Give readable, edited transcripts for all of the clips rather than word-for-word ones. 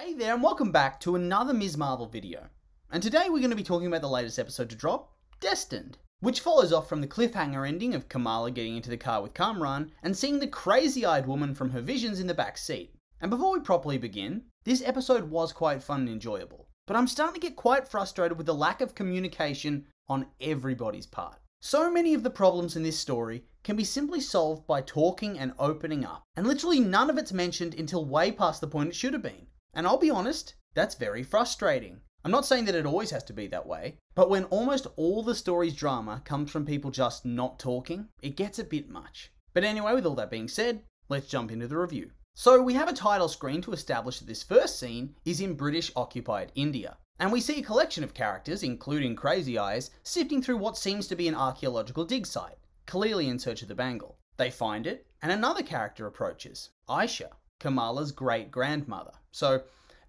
Hey there and welcome back to another Ms. Marvel video. And today we're going to be talking about the latest episode to drop, Destined, which follows off from the cliffhanger ending of Kamala getting into the car with Kamran and seeing the crazy-eyed woman from her visions in the back seat. And before we properly begin, this episode was quite fun and enjoyable, but I'm starting to get quite frustrated with the lack of communication on everybody's part. So many of the problems in this story can be simply solved by talking and opening up, and literally none of it's mentioned until way past the point it should have been. And I'll be honest, that's very frustrating. I'm not saying that it always has to be that way, but when almost all the story's drama comes from people just not talking, it gets a bit much. But anyway, with all that being said, let's jump into the review. So we have a title screen to establish that this first scene is in British occupied India. And we see a collection of characters, including Crazy Eyes, sifting through what seems to be an archaeological dig site, clearly in search of the bangle. They find it, and another character approaches, Aisha, Kamala's great-grandmother. So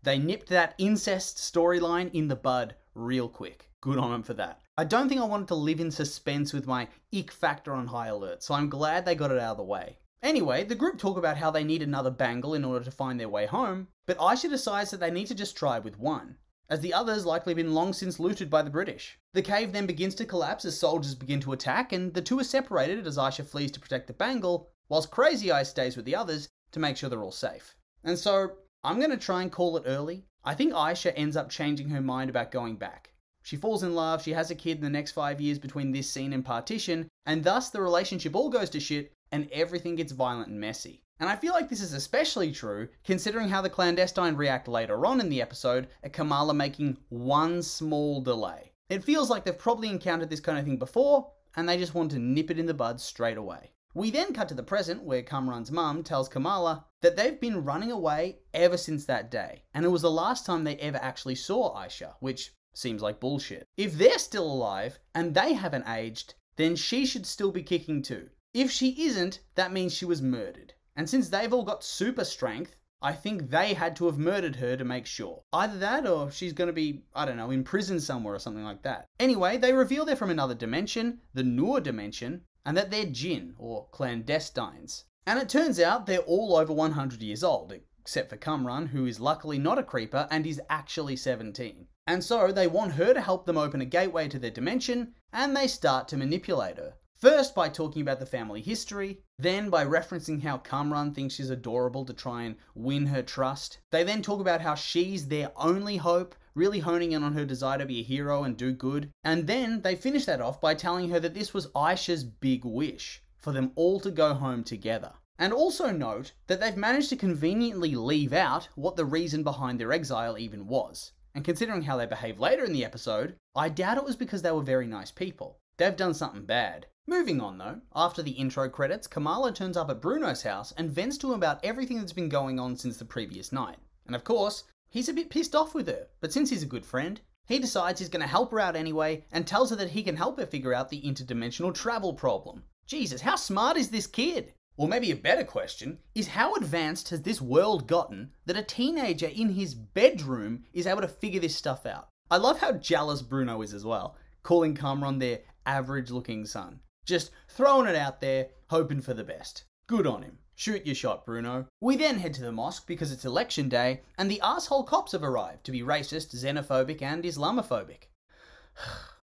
they nipped that incest storyline in the bud real quick. Good on them for that. I don't think I wanted to live in suspense with my ick factor on high alert, so I'm glad they got it out of the way. Anyway, the group talk about how they need another bangle in order to find their way home, but Aisha decides that they need to just try with one, as the others likely been long since looted by the British. The cave then begins to collapse as soldiers begin to attack, and the two are separated as Aisha flees to protect the bangle, whilst Crazy Eyes stays with the others to make sure they're all safe. And so, I'm going to try and call it early. I think Aisha ends up changing her mind about going back. She falls in love, she has a kid in the next 5 years between this scene and partition, and thus the relationship all goes to shit and everything gets violent and messy. And I feel like this is especially true considering how the clandestine react later on in the episode at Kamala making one small delay. It feels like they've probably encountered this kind of thing before, and they just want to nip it in the bud straight away. We then cut to the present where Kamran's mum tells Kamala that they've been running away ever since that day, and it was the last time they ever actually saw Aisha, which seems like bullshit. If they're still alive and they haven't aged, then she should still be kicking too. If she isn't, that means she was murdered. And since they've all got super strength, I think they had to have murdered her to make sure. Either that or she's gonna be, I don't know, in prison somewhere or something like that. Anyway, they reveal they're from another dimension, the Noor dimension, and that they're jinn, or clandestines. And it turns out they're all over 100 years old, except for Kamran, who is luckily not a creeper and is actually 17. And so they want her to help them open a gateway to their dimension, and they start to manipulate her. First by talking about the family history, then by referencing how Kamran thinks she's adorable to try and win her trust. They then talk about how she's their only hope, really honing in on her desire to be a hero and do good. And then they finish that off by telling her that this was Aisha's big wish, for them all to go home together. And also note that they've managed to conveniently leave out what the reason behind their exile even was. And considering how they behave later in the episode, I doubt it was because they were very nice people. They've done something bad. Moving on though, after the intro credits, Kamala turns up at Bruno's house and vents to him about everything that's been going on since the previous night. And of course, he's a bit pissed off with her, but since he's a good friend, he decides he's going to help her out anyway and tells her that he can help her figure out the interdimensional travel problem. Jesus, how smart is this kid? Or maybe a better question is, how advanced has this world gotten that a teenager in his bedroom is able to figure this stuff out? I love how jealous Bruno is as well, calling Kamran their average looking son. Just throwing it out there, hoping for the best. Good on him. Shoot your shot, Bruno. We then head to the mosque because it's election day and the arsehole cops have arrived to be racist, xenophobic and Islamophobic.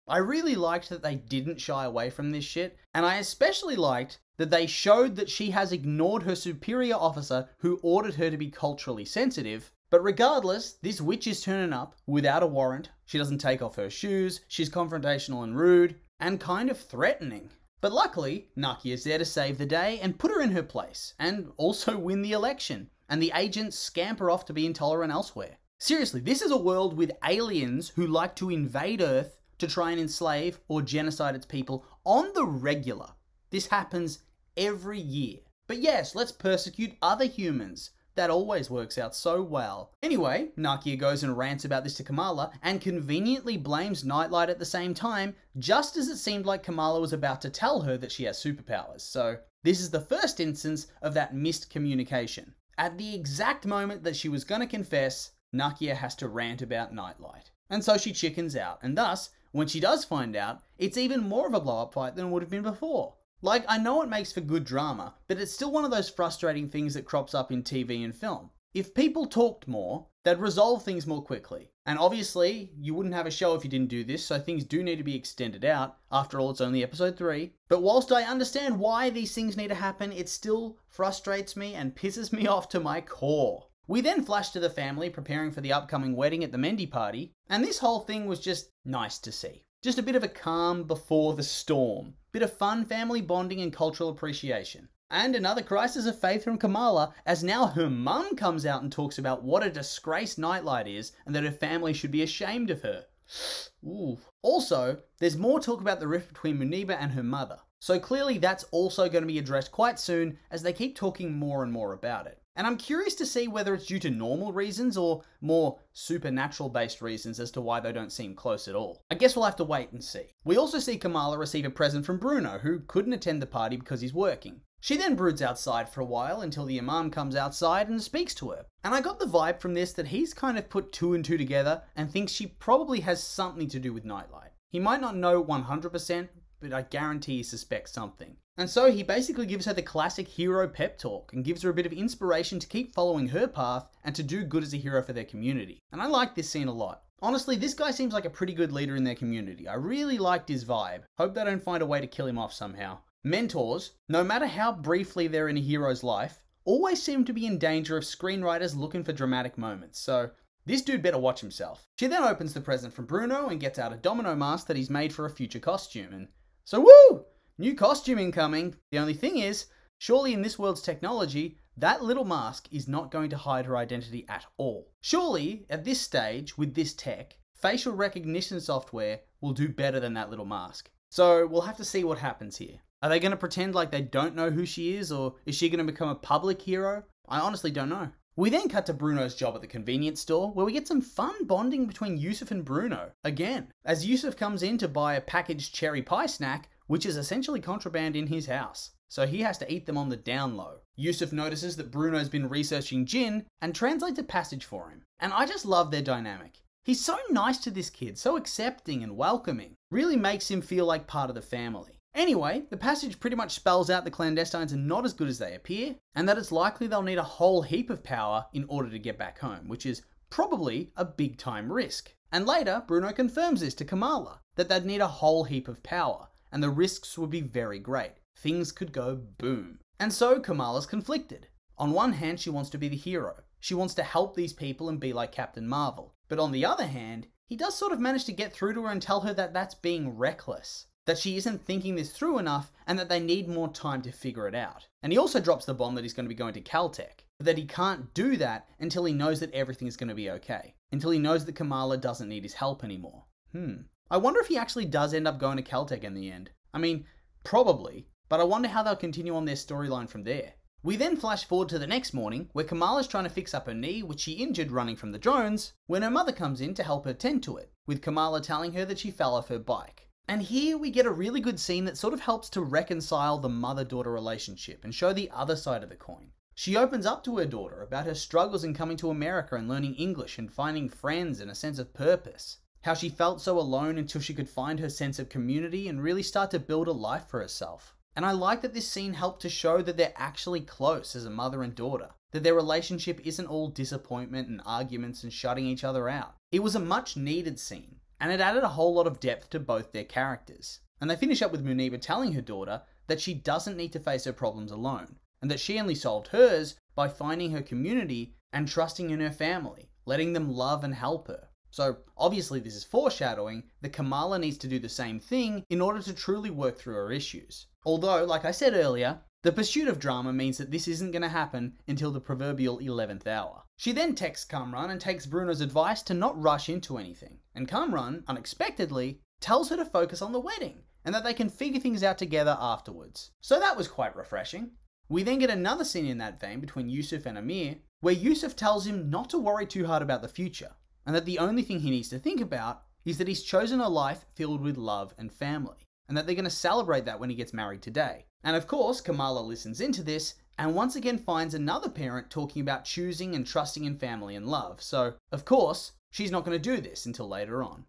I really liked that they didn't shy away from this shit, and I especially liked that they showed that she has ignored her superior officer who ordered her to be culturally sensitive. But regardless, this witch is turning up without a warrant. She doesn't take off her shoes, she's confrontational and rude, and kind of threatening. But luckily, Nakia's there to save the day and put her in her place, and also win the election, and the agents scamper off to be intolerant elsewhere. Seriously, this is a world with aliens who like to invade Earth to try and enslave or genocide its people on the regular. This happens every year. But yes, let's persecute other humans. That always works out so well. Anyway, Nakia goes and rants about this to Kamala and conveniently blames Nightlight at the same time, just as it seemed like Kamala was about to tell her that she has superpowers. So this is the first instance of that missed communication. At the exact moment that she was going to confess, Nakia has to rant about Nightlight. And so she chickens out, and thus, when she does find out, it's even more of a blow-up fight than it would have been before. Like, I know it makes for good drama, but it's still one of those frustrating things that crops up in TV and film. If people talked more, they'd resolve things more quickly. And obviously, you wouldn't have a show if you didn't do this, so things do need to be extended out. After all, it's only episode 3. But whilst I understand why these things need to happen, it still frustrates me and pisses me off to my core. We then flash to the family preparing for the upcoming wedding at the Mendy party, and this whole thing was just nice to see. Just a bit of a calm before the storm. Bit of fun family bonding and cultural appreciation. And another crisis of faith from Kamala, as now her mum comes out and talks about what a disgrace Nightlight is and that her family should be ashamed of her. Ooh. Also, there's more talk about the rift between Muniba and her mother. So clearly that's also going to be addressed quite soon as they keep talking more and more about it. And I'm curious to see whether it's due to normal reasons or more supernatural based reasons as to why they don't seem close at all. I guess we'll have to wait and see. We also see Kamala receive a present from Bruno, who couldn't attend the party because he's working. She then broods outside for a while until the Imam comes outside and speaks to her. And I got the vibe from this that he's kind of put 2 and 2 together and thinks she probably has something to do with Nightlight. He might not know 100%, but I guarantee he suspects something. And so he basically gives her the classic hero pep talk and gives her a bit of inspiration to keep following her path and to do good as a hero for their community. And I like this scene a lot. Honestly, this guy seems like a pretty good leader in their community. I really liked his vibe. Hope they don't find a way to kill him off somehow. Mentors, no matter how briefly they're in a hero's life, always seem to be in danger of screenwriters looking for dramatic moments, so this dude better watch himself. She then opens the present from Bruno and gets out a domino mask that he's made for a future costume, and so woo! New costume incoming. The only thing is, surely in this world's technology, that little mask is not going to hide her identity at all. Surely, at this stage, with this tech, facial recognition software will do better than that little mask. So we'll have to see what happens here. Are they going to pretend like they don't know who she is, or is she going to become a public hero? I honestly don't know. We then cut to Bruno's job at the convenience store, where we get some fun bonding between Yusuf and Bruno, again, as Yusuf comes in to buy a packaged cherry pie snack, which is essentially contraband in his house. So he has to eat them on the down low. Yusuf notices that Bruno's been researching jinn and translates a passage for him. And I just love their dynamic. He's so nice to this kid, so accepting and welcoming. Really makes him feel like part of the family. Anyway, the passage pretty much spells out the clandestines are not as good as they appear, and that it's likely they'll need a whole heap of power in order to get back home, which is probably a big time risk. And later, Bruno confirms this to Kamala, that they'd need a whole heap of power, and the risks would be very great. Things could go boom. And so Kamala's conflicted. On one hand, she wants to be the hero. She wants to help these people and be like Captain Marvel. But on the other hand, he does sort of manage to get through to her and tell her that that's being reckless. That she isn't thinking this through enough and that they need more time to figure it out. And he also drops the bomb that he's going to be going to Caltech, but that he can't do that until he knows that everything is going to be okay. Until he knows that Kamala doesn't need his help anymore. I wonder if he actually does end up going to Caltech in the end. I mean, probably, but I wonder how they'll continue on their storyline from there. We then flash forward to the next morning, where Kamala's trying to fix up her knee, which she injured running from the drones, when her mother comes in to help her tend to it, with Kamala telling her that she fell off her bike. And here we get a really good scene that sort of helps to reconcile the mother-daughter relationship and show the other side of the coin. She opens up to her daughter about her struggles in coming to America and learning English and finding friends and a sense of purpose. How she felt so alone until she could find her sense of community and really start to build a life for herself. And I like that this scene helped to show that they're actually close as a mother and daughter. That their relationship isn't all disappointment and arguments and shutting each other out. It was a much needed scene. And it added a whole lot of depth to both their characters. And they finish up with Muniba telling her daughter that she doesn't need to face her problems alone, and that she only solved hers by finding her community and trusting in her family, letting them love and help her. So obviously this is foreshadowing that Kamala needs to do the same thing in order to truly work through her issues. Although, like I said earlier, the pursuit of drama means that this isn't going to happen until the proverbial 11th hour. She then texts Kamran and takes Bruno's advice to not rush into anything. And Kamran, unexpectedly, tells her to focus on the wedding and that they can figure things out together afterwards. So that was quite refreshing. We then get another scene in that vein between Yusuf and Amir, where Yusuf tells him not to worry too hard about the future, and that the only thing he needs to think about is that he's chosen a life filled with love and family, and that they're going to celebrate that when he gets married today. And of course, Kamala listens into this and once again finds another parent talking about choosing and trusting in family and love. So, of course, she's not going to do this until later on.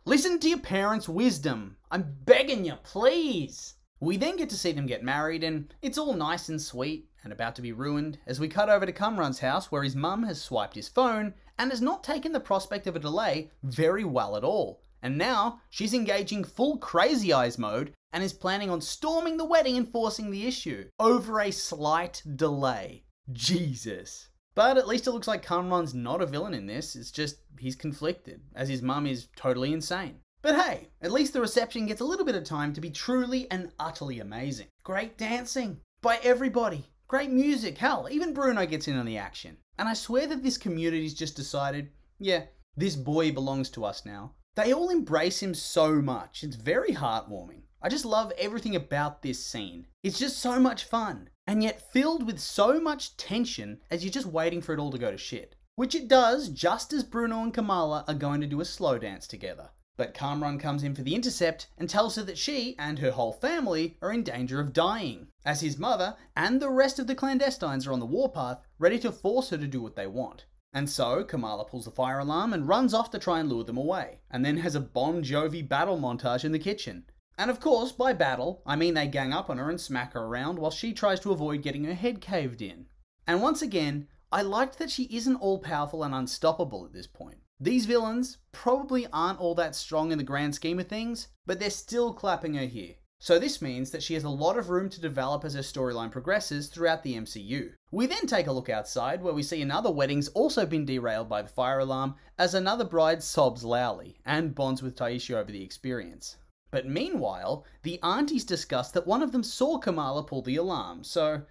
Listen to your parents' wisdom. I'm begging you, please. We then get to see them get married, and it's all nice and sweet, and about to be ruined as we cut over to Kamran's house where his mum has swiped his phone and has not taken the prospect of a delay very well at all. And now she's engaging full Crazy Eyes mode and is planning on storming the wedding and forcing the issue over a slight delay. Jesus. But at least it looks like Kamran's not a villain in this, it's just he's conflicted, as his mum is totally insane. But hey, at least the reception gets a little bit of time to be truly and utterly amazing. Great dancing by everybody, great music, hell, even Bruno gets in on the action. And I swear that this community's just decided, yeah, this boy belongs to us now. They all embrace him so much, it's very heartwarming. I just love everything about this scene. It's just so much fun, and yet filled with so much tension as you're just waiting for it all to go to shit. Which it does, just as Bruno and Kamala are going to do a slow dance together. But Kamran comes in for the intercept and tells her that she and her whole family are in danger of dying, as his mother and the rest of the clandestines are on the warpath, ready to force her to do what they want. And so, Kamala pulls the fire alarm and runs off to try and lure them away, and then has a Bon Jovi battle montage in the kitchen. And of course, by battle, I mean they gang up on her and smack her around while she tries to avoid getting her head caved in. And once again, I liked that she isn't all-powerful and unstoppable at this point. These villains probably aren't all that strong in the grand scheme of things, but they're still clapping her here. So this means that she has a lot of room to develop as her storyline progresses throughout the MCU. We then take a look outside where we see another wedding's also been derailed by the fire alarm as another bride sobs loudly and bonds with Taisha over the experience. But meanwhile, the aunties discuss that one of them saw Kamala pull the alarm, so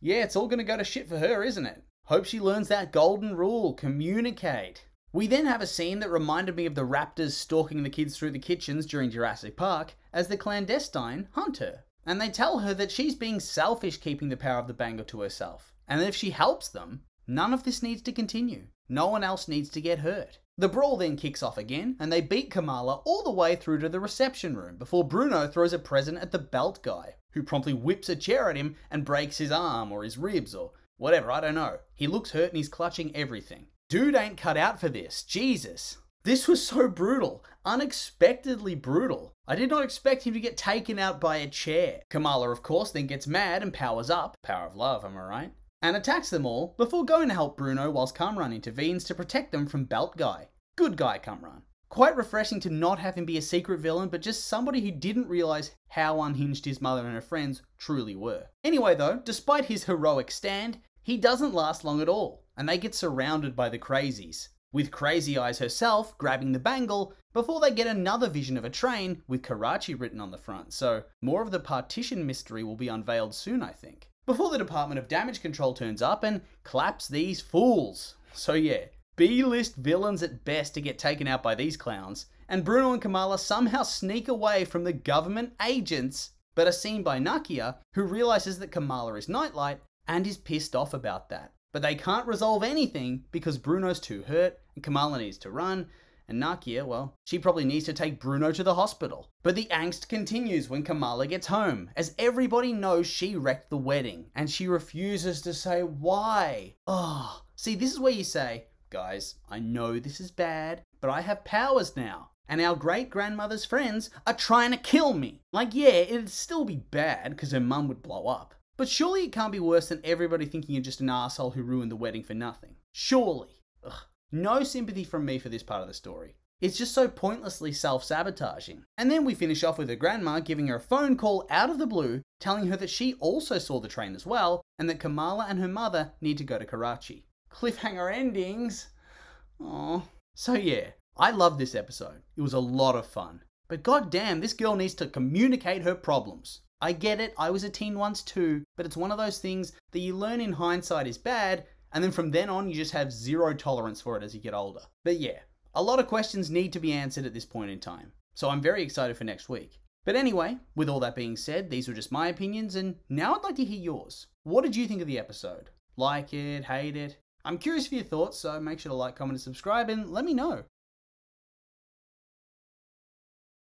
yeah, it's all gonna go to shit for her, isn't it? Hope she learns that golden rule, communicate. We then have a scene that reminded me of the raptors stalking the kids through the kitchens during Jurassic Park as the clandestine hunt her. And they tell her that she's being selfish keeping the power of the Bangor to herself. And that if she helps them, none of this needs to continue. No one else needs to get hurt. The brawl then kicks off again, and they beat Kamala all the way through to the reception room before Bruno throws a present at the belt guy, who promptly whips a chair at him and breaks his arm or his ribs or whatever, I don't know. He looks hurt and he's clutching everything. Dude ain't cut out for this, Jesus. This was so brutal, unexpectedly brutal. I did not expect him to get taken out by a chair. Kamala, of course, then gets mad and powers up, power of love, am I right? And attacks them all before going to help Bruno whilst Kamran intervenes to protect them from Belt Guy. Good guy, Kamran. Quite refreshing to not have him be a secret villain, but just somebody who didn't realise how unhinged his mother and her friends truly were. Anyway though, despite his heroic stand, he doesn't last long at all, and they get surrounded by the crazies, with Crazy Eyes herself grabbing the bangle before they get another vision of a train with Karachi written on the front, so more of the partition mystery will be unveiled soon, I think. Before the Department of Damage Control turns up and claps these fools. So yeah, B-list villains at best to get taken out by these clowns, and Bruno and Kamala somehow sneak away from the government agents, but are seen by Nakia, who realises that Kamala is Nightlight and is pissed off about that. But they can't resolve anything because Bruno's too hurt and Kamala needs to run, and Nakia, well, she probably needs to take Bruno to the hospital. But the angst continues when Kamala gets home, as everybody knows she wrecked the wedding, and she refuses to say why. Oh, see, this is where you say, guys, I know this is bad, but I have powers now, and our great-grandmother's friends are trying to kill me. Like, yeah, it'd still be bad, because her mum would blow up. But surely it can't be worse than everybody thinking you're just an asshole who ruined the wedding for nothing. Surely. Ugh. No sympathy from me for this part of the story. It's just so pointlessly self-sabotaging. And then we finish off with her grandma giving her a phone call out of the blue, telling her that she also saw the train as well, and that Kamala and her mother need to go to Karachi. Cliffhanger endings. Aww. So yeah, I love this episode. It was a lot of fun. But goddamn, this girl needs to communicate her problems. I get it, I was a teen once too, but it's one of those things that you learn in hindsight is bad, and then from then on you just have zero tolerance for it as you get older. But yeah, a lot of questions need to be answered at this point in time, so I'm very excited for next week. But anyway, with all that being said, these were just my opinions, and now I'd like to hear yours. What did you think of the episode? Like it, hate it? I'm curious for your thoughts, so make sure to like, comment, and subscribe, and let me know.